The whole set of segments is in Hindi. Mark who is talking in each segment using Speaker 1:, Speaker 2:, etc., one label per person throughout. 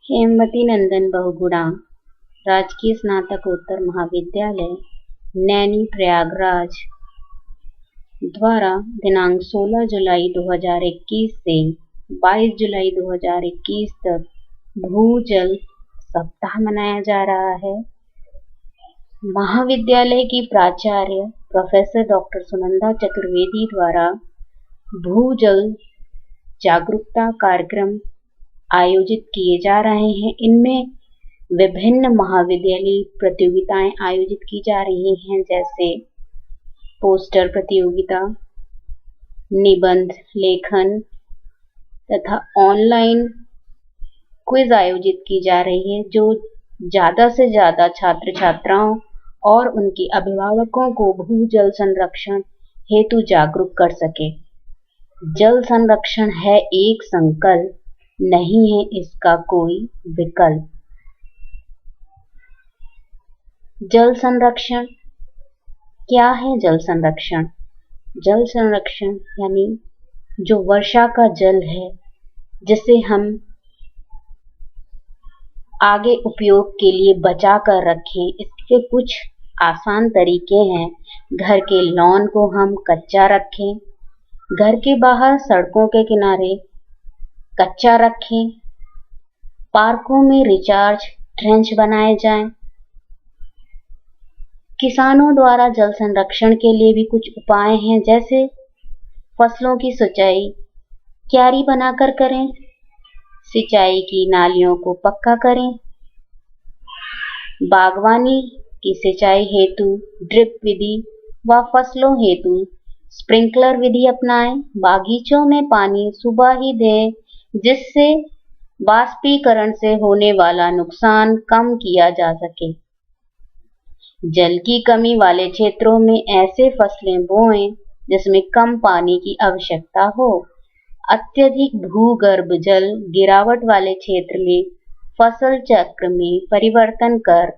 Speaker 1: हेमवती नंदन बहुगुणा राजकीय स्नातकोत्तर महाविद्यालय नैनी प्रयागराज द्वारा दिनांक 16 जुलाई 2021 से 22 जुलाई 2021 तक भूजल सप्ताह मनाया जा रहा है। महाविद्यालय की प्राचार्य प्रोफेसर डॉक्टर सुनंदा चतुर्वेदी द्वारा भूजल जागरूकता कार्यक्रम आयोजित किए जा रहे हैं। इनमें विभिन्न महाविद्यालयीय प्रतियोगिताएं आयोजित की जा रही हैं, जैसे पोस्टर प्रतियोगिता, निबंध लेखन तथा ऑनलाइन क्विज आयोजित की जा रही है, जो ज्यादा से ज्यादा छात्र छात्राओं और उनके अभिभावकों को भूजल संरक्षण हेतु जागरूक कर सके। जल संरक्षण है एक संकल्प, नहीं है इसका कोई विकल्प। जल संरक्षण क्या है? जल संरक्षण यानी जो वर्षा का जल है, जिसे हम आगे उपयोग के लिए बचा कर रखें। इसके कुछ आसान तरीके हैं। घर के लॉन को हम कच्चा रखें, घर के बाहर सड़कों के किनारे कच्चा रखें, पार्कों में रिचार्ज ट्रेंच बनाए जाएं। किसानों द्वारा जल संरक्षण के लिए भी कुछ उपाय हैं, जैसे फसलों की सिंचाई क्यारी बनाकर करें, सिंचाई की नालियों को पक्का करें, बागवानी की सिंचाई हेतु ड्रिप विधि व फसलों हेतु स्प्रिंकलर विधि अपनाएं। बागीचों में पानी सुबह ही दें, जिससे वाष्पीकरण से होने वाला नुकसान कम किया जा सके। जल की कमी वाले क्षेत्रों में ऐसे फसलें बोएं जिसमें कम पानी की आवश्यकता हो। अत्यधिक भूगर्भ जल गिरावट वाले क्षेत्र में फसल चक्र में परिवर्तन कर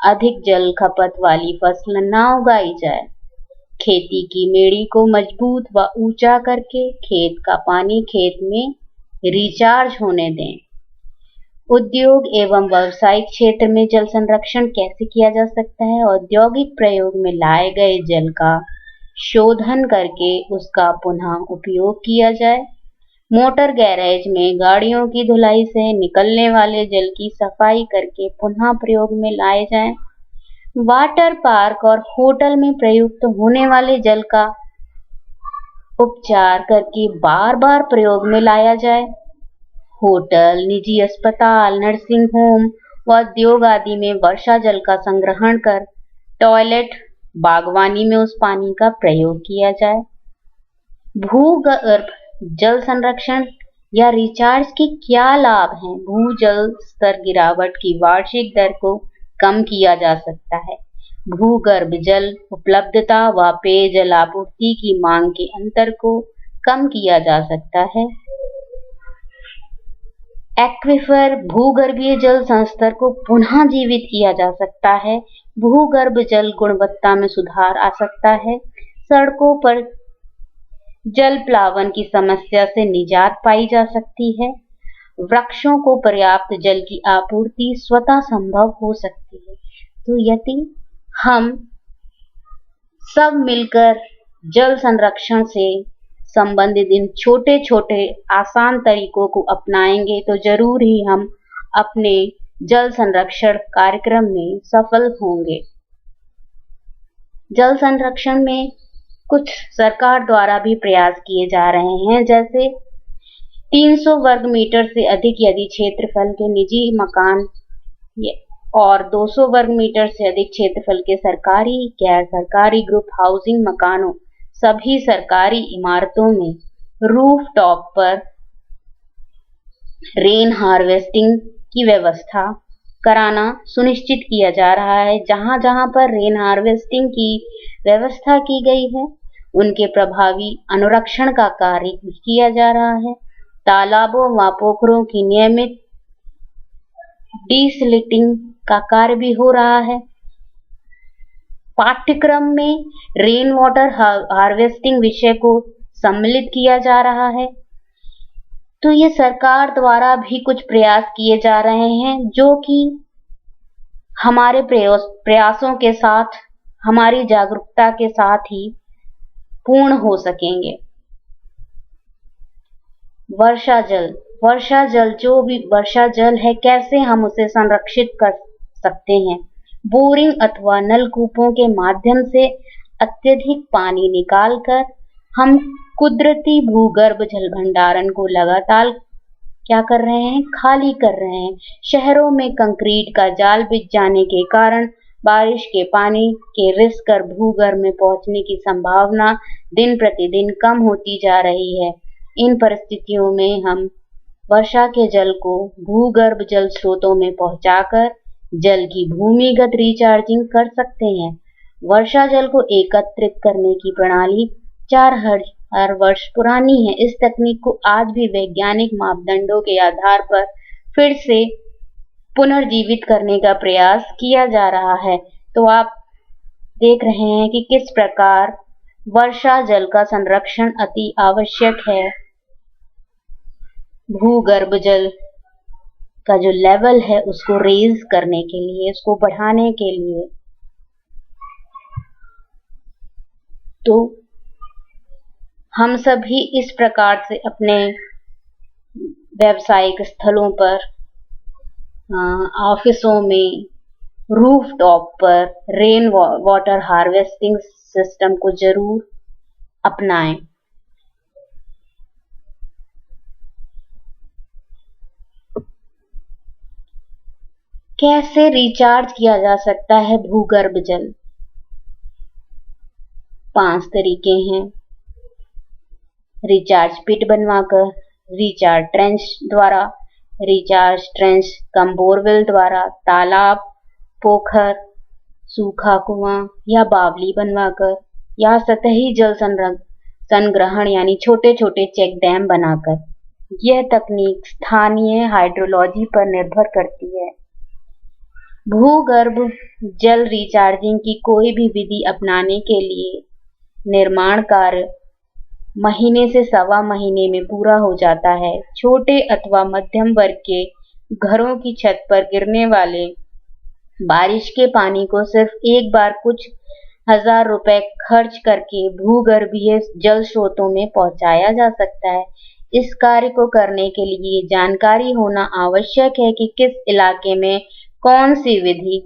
Speaker 1: अधिक जल खपत वाली फसल न उगाई जाए। खेती की मेड़ी को मजबूत व ऊंचा करके खेत का पानी खेत में रिचार्ज होने दें। उद्योग एवं व्यावसायिक क्षेत्र में जल संरक्षण कैसे किया जा सकता है? औद्योगिक प्रयोग में लाए गए जल का शोधन करके उसका पुनः उपयोग किया जाए। मोटर गैरेज में गाड़ियों की धुलाई से निकलने वाले जल की सफाई करके पुनः प्रयोग में लाए जाएं। वाटर पार्क और होटल में प्रयुक्त होने वाले जल का उपचार करके बार बार प्रयोग में लाया जाए। होटल, निजी अस्पताल, नर्सिंग होम व उद्योग आदि में वर्षा जल का संग्रहण कर टॉयलेट, बागवानी में उस पानी का प्रयोग किया जाए। भूगर्भ जल संरक्षण या रिचार्ज के क्या लाभ हैं? भूजल स्तर गिरावट की वार्षिक दर को कम किया जा सकता है। भूगर्भ जल उपलब्धता व पेयजल आपूर्ति की मांग के अंतर को कम किया जा सकता है। एक्विफर भूगर्भीय जल संस्तर को पुनः जीवित किया जा सकता है। भूगर्भ जल गुणवत्ता में सुधार आ सकता है। सड़कों पर जल प्लावन की समस्या से निजात पाई जा सकती है। वृक्षों को पर्याप्त जल की आपूर्ति स्वतः संभव हो सकती है। तो यदि हम सब मिलकर जल संरक्षण से संबंधित इन छोटे छोटे आसान तरीकों को अपनाएंगे, तो जरूर ही हम अपने जल संरक्षण कार्यक्रम में सफल होंगे। जल संरक्षण में कुछ सरकार द्वारा भी प्रयास किए जा रहे हैं, जैसे 300 वर्ग मीटर से अधिक यदि क्षेत्रफल के निजी मकान और 200 वर्ग मीटर से अधिक क्षेत्रफल के सरकारी गैर सरकारी ग्रुप हाउसिंग मकानों सभी सरकारी इमारतों में रूफ टॉप पर रेन हार्वेस्टिंग की व्यवस्था कराना सुनिश्चित किया जा रहा है। जहां जहां पर रेन हार्वेस्टिंग की व्यवस्था की गई है, उनके प्रभावी अनुरक्षण का कार्य किया जा रहा है। तालाबों व पोखरों की नियमित डिसलिटिंग का कार्य भी हो रहा है। पाठ्यक्रम में रेन वाटर हार्वेस्टिंग विषय को सम्मिलित किया जा रहा है। तो ये सरकार द्वारा भी कुछ प्रयास किए जा रहे हैं जो कि हमारे प्रयासों के साथ, हमारी जागरूकता के साथ ही पूर्ण हो सकेंगे। वर्षा जल जो भी वर्षा जल है, कैसे हम उसे संरक्षित कर सकते हैं? बोरिंग अथवा नलकूपों के माध्यम से अत्यधिक पानी निकालकर हम कुदरती भूगर्भ जल भंडारण को लगातार क्या कर रहे हैं? खाली कर रहे हैं। शहरों में कंक्रीट का जाल बिछ जाने के कारण बारिश के पानी के रिस कर भूगर्भ में पहुंचने की संभावना दिन प्रतिदिन कम होती जा रही है। इन परिस्थितियों में हम वर्षा के जल को भूगर्भ जल स्रोतों में पहुंचाकर जल की भूमिगत रिचार्जिंग कर सकते हैं। वर्षा जल को एकत्रित करने की प्रणाली 4,000 वर्ष पुरानी है। इस तकनीक को आज भी वैज्ञानिक मापदंडों के आधार पर फिर से पुनर्जीवित करने का प्रयास किया जा रहा है। तो आप देख रहे हैं कि किस प्रकार वर्षा जल का संरक्षण अति आवश्यक है। भूगर्भ जल का जो लेवल है उसको रेज करने के लिए, उसको बढ़ाने के लिए। तो हम सभी इस प्रकार से अपने व्यावसायिक स्थलों पर, ऑफिसों में, रूफ टॉप पर रेन वाटर हार्वेस्टिंग सिस्टम को जरूर अपनाएं। कैसे रिचार्ज किया जा सकता है भूगर्भ जल? 5 तरीके हैं। रिचार्ज पिट बनवाकर, रिचार्ज ट्रेंच द्वारा, रिचार्ज ट्रेंच कम बोरवेल द्वारा, तालाब, पोखर, सूखा कुआं या बावली बनवाकर, या सतही जल संग्रहण यानी छोटे छोटे चेक डैम बनाकर। यह तकनीक स्थानीय हाइड्रोलॉजी पर निर्भर करती है। भूगर्भ जल रिचार्जिंग की कोई भी विधि अपनाने के लिए निर्माण कार्य महीने से सवा महीने में पूरा हो जाता है। छोटे अथवा मध्यम वर्ग के घरों की छत पर गिरने वाले बारिश के पानी को सिर्फ एक बार कुछ हजार रुपए खर्च करके भूगर्भीय जल स्रोतों में पहुंचाया जा सकता है। इस कार्य को करने के लिए जानकारी होना आवश्यक है कि किस इलाके में कौन सी विधि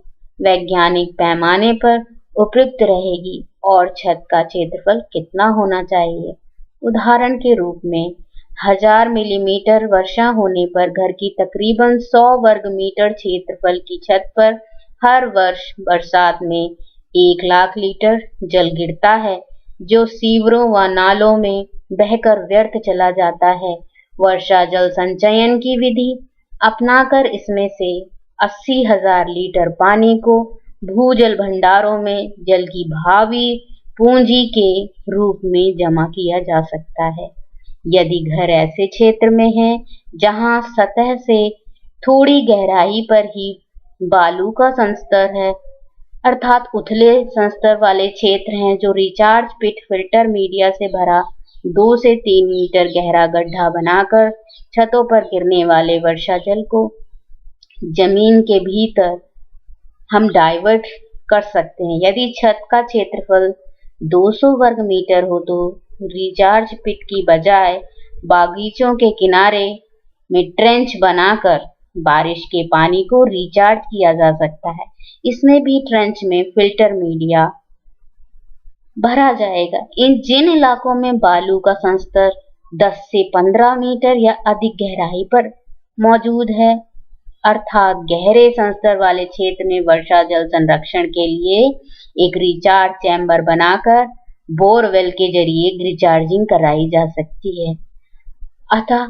Speaker 1: वैज्ञानिक पैमाने पर उपयुक्त रहेगी और छत का क्षेत्रफल कितना होना चाहिए। उदाहरण के रूप में 1000 मिलीमीटर वर्षा होने पर घर की तकरीबन 100 वर्ग मीटर क्षेत्रफल की छत पर हर वर्ष बरसात में 1 लाख लीटर जल गिरता है, जो सीवरों व नालों में बहकर व्यर्थ चला जाता है। वर्षा जल संचयन की विधि अपनाकर इसमें से 80,000 लीटर पानी को भूजल भंडारों में जल की भावी पूंजी के रूप में जमा किया जा सकता है। यदि घर ऐसे क्षेत्र में है जहां सतह से थोड़ी गहराई पर ही बालू का संस्तर है, अर्थात उथले संस्तर वाले क्षेत्र हैं, जो रिचार्ज पिट फिल्टर मीडिया से भरा 2 से 3 मीटर गहरा गड्ढा बनाकर छतों पर गिरने वाले वर्षा जल को जमीन के भीतर हम डाइवर्ट कर सकते हैं। यदि छत का क्षेत्रफल 200 वर्ग मीटर हो तो रिचार्ज पिट की बजाय बागीचों के किनारे में ट्रेंच बनाकर बारिश के पानी को रिचार्ज किया जा सकता है। इसमें भी ट्रेंच में फिल्टर मीडिया भरा जाएगा। जिन इलाकों में बालू का संस्तर 10 से 15 मीटर या अधिक गहराई पर मौजूद है, अर्थात गहरे संस्तर वाले क्षेत्र में वर्षा जल संरक्षण के लिए एक रिचार्ज चैम्बर बनाकर बोरवेल के जरिए रिचार्जिंग कराई जा सकती है। अतः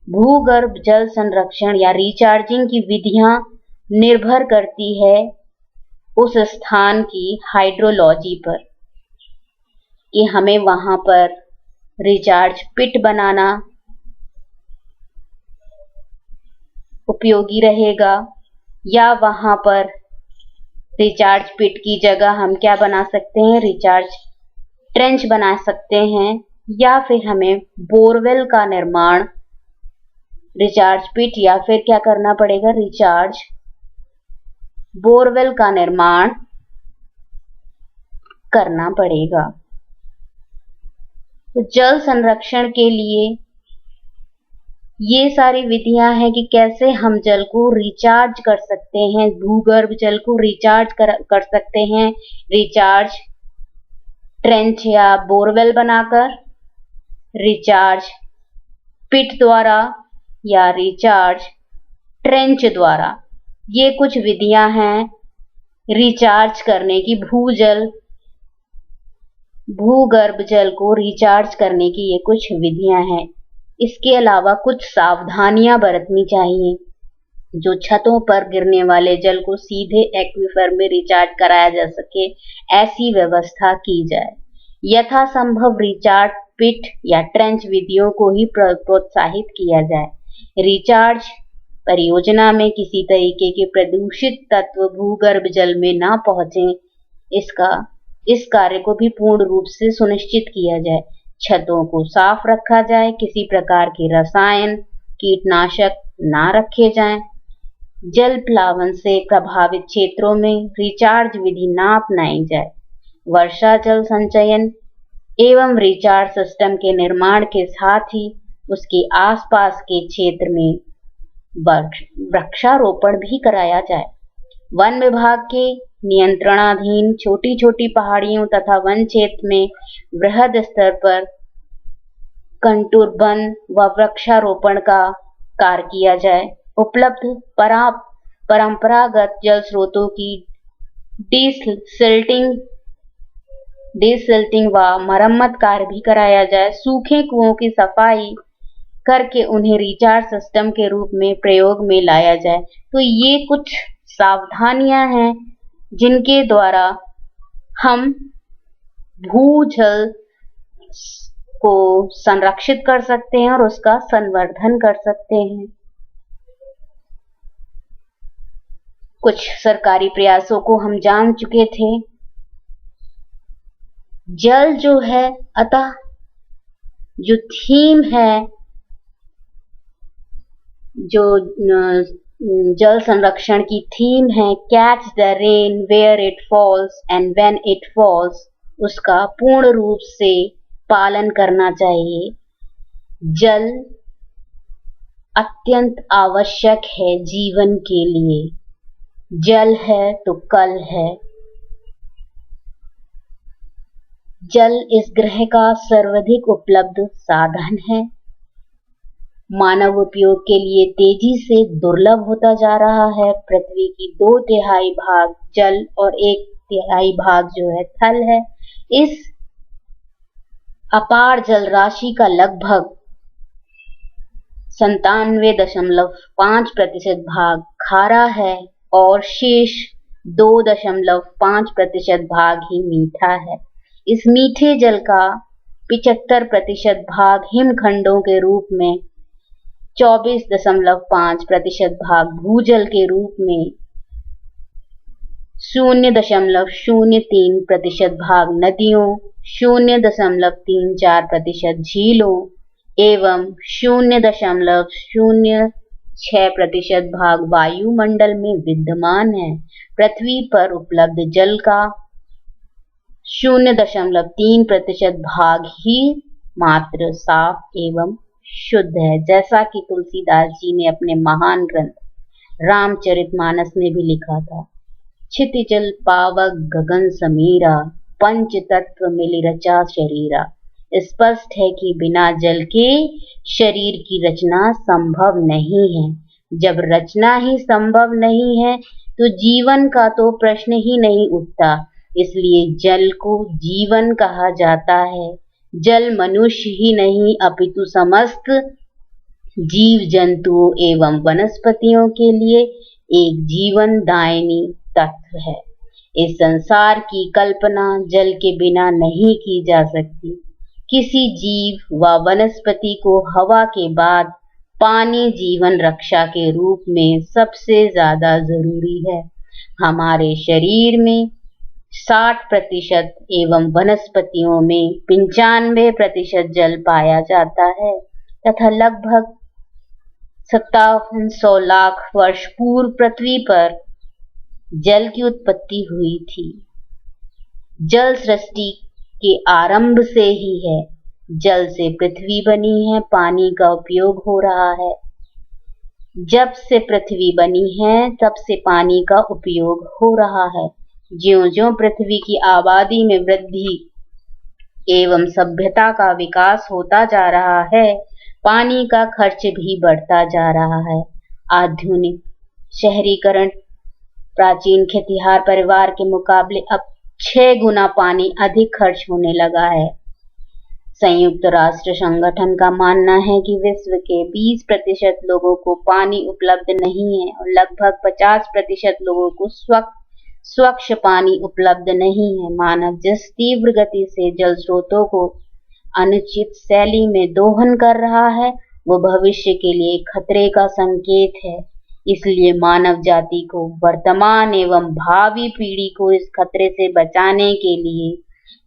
Speaker 1: भूगर्भ जल संरक्षण या रिचार्जिंग की विधियां निर्भर करती है उस स्थान की हाइड्रोलॉजी पर कि हमें वहां पर रिचार्ज पिट बनाना उपयोगी रहेगा, या वहां पर रिचार्ज पिट की जगह हम क्या बना सकते हैं, रिचार्ज ट्रेंच बना सकते हैं, या फिर हमें बोरवेल का निर्माण रिचार्ज पिट या फिर क्या करना पड़ेगा, रिचार्ज बोरवेल का निर्माण करना पड़ेगा। तो जल संरक्षण के लिए ये सारी विधियां हैं कि कैसे हम जल को रिचार्ज कर सकते हैं, भूगर्भ जल को रिचार्ज कर सकते हैं। रिचार्ज ट्रेंच या बोरवेल बनाकर, रिचार्ज पिट द्वारा या रिचार्ज ट्रेंच द्वारा। ये कुछ विधियां हैं रिचार्ज करने की, भूगर्भ जल को रिचार्ज करने की ये कुछ विधियां हैं। इसके अलावा कुछ सावधानियां बरतनी चाहिए। जो छतों पर गिरने वाले जल को सीधे एक्वीफर में रिचार्ज कराया जा सके, ऐसी व्यवस्था की जाए। यथासंभव रिचार्ज पिट या ट्रेंच विधियों को ही प्रोत्साहित किया जाए। रिचार्ज परियोजना में किसी तरीके के प्रदूषित तत्व भूगर्भ जल में ना पहुंचे, इस कार्य को भी पूर्ण रूप से सुनिश्चित किया जाए। छतों को साफ रखा जाए, किसी प्रकार के रसायन, कीटनाशक ना रखे जाएं। जल प्लावन से प्रभावित क्षेत्रों में रिचार्ज विधि ना अपनाई जाए। वर्षा जल संचयन एवं रिचार्ज सिस्टम के निर्माण के साथ ही उसके आसपास के क्षेत्र में वृक्षारोपण भी कराया जाए। वन विभाग के नियंत्रणाधीन छोटी छोटी पहाड़ियों तथा वन क्षेत्र में वृहद स्तर पर कंटूर वन व वृक्षारोपण का कार्य किया जाए। उपलब्ध परंपरागत जल स्रोतों की डिसिल्टिंग व मरम्मत कार्य भी कराया जाए। सूखे कुओं की सफाई करके उन्हें रिचार्ज सिस्टम के रूप में प्रयोग में लाया जाए। तो ये कुछ सावधानियां हैं जिनके द्वारा हम भूजल को संरक्षित कर सकते हैं और उसका संवर्धन कर सकते हैं। कुछ सरकारी प्रयासों को हम जान चुके थे। जल जो है, अतः जो थीम है, जो जल संरक्षण की थीम है, catch the rain where it falls and when it falls, उसका पूर्ण रूप से पालन करना चाहिए। जल अत्यंत आवश्यक है जीवन के लिए। जल है तो कल है। जल इस ग्रह का सर्वाधिक उपलब्ध साधन है। मानव उपयोग के लिए तेजी से दुर्लभ होता जा रहा है। पृथ्वी की 2/3 भाग जल और 1/3 भाग जो है थल है। इस अपार जल राशि का लगभग 97.5% भाग खारा है और शेष 2.5% भाग ही मीठा है। इस मीठे जल का 75% भाग हिमखंडों के रूप में, 24.5% भाग भूजल के रूप में, 0.03% भाग नदियों, 0.34% झीलों एवं 0.06% भाग वायुमंडल में विद्यमान है। पृथ्वी पर उपलब्ध जल का 0.3% भाग ही मात्र साफ एवं शुद्ध है। जैसा कि तुलसीदास जी ने अपने महान ग्रंथ रामचरितमानस में भी लिखा था, क्षितिजल पावक गगन समीरा, पंच तत्व मिलि रचा शरीरा। स्पष्ट है कि बिना जल के शरीर की रचना संभव नहीं है। जब रचना ही संभव नहीं है तो जीवन का तो प्रश्न ही नहीं उठता। इसलिए जल को जीवन कहा जाता है। जल मनुष्य ही नहीं अपितु समस्त जीव जंतुओं एवं वनस्पतियों के लिए एक जीवन दायिनी तत्व है। इस संसार की कल्पना जल के बिना नहीं की जा सकती। किसी जीव व वनस्पति को हवा के बाद पानी जीवन रक्षा के रूप में सबसे ज्यादा जरूरी है। हमारे शरीर में 60% एवं वनस्पतियों में 95% जल पाया जाता है तथा लगभग 5700 लाख वर्ष पूर्व पृथ्वी पर जल की उत्पत्ति हुई थी। जल सृष्टि के आरंभ से ही है। जल से पृथ्वी बनी है, पानी का उपयोग हो रहा है। जब से पृथ्वी बनी है तब से पानी का उपयोग हो रहा है। ज्यों-ज्यों पृथ्वी की आबादी में वृद्धि एवं सभ्यता का विकास होता जा रहा है, पानी का खर्च भी बढ़ता जा रहा है। आधुनिक शहरीकरण प्राचीन खेतिहर परिवार के मुकाबले अब 6 गुना पानी अधिक खर्च होने लगा है। संयुक्त राष्ट्र संगठन का मानना है कि विश्व के 20% लोगों को पानी उपलब्ध नहीं है और लगभग 50% लोगों को स्वच्छ पानी उपलब्ध नहीं है। मानव जिस तीव्र गति से जल स्रोतों को अनुचित शैली में दोहन कर रहा है, वो भविष्य के लिए खतरे का संकेत है। इसलिए मानव जाति को वर्तमान एवं भावी पीढ़ी को इस खतरे से बचाने के लिए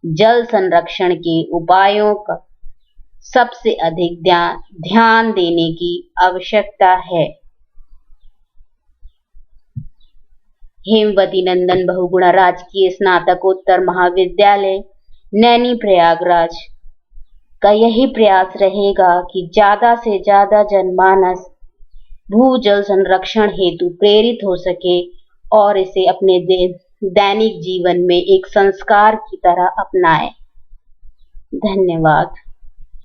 Speaker 1: जल संरक्षण के उपायों का सबसे अधिक ध्यान देने की आवश्यकता है। हेमवती नंदन बहुगुणा राजकीय स्नातकोत्तर महाविद्यालय नैनी प्रयागराज का यही प्रयास रहेगा कि ज्यादा से ज्यादा जनमानस भूजल संरक्षण हेतु प्रेरित हो सके और इसे अपने दैनिक जीवन में एक संस्कार की तरह अपनाए। धन्यवाद।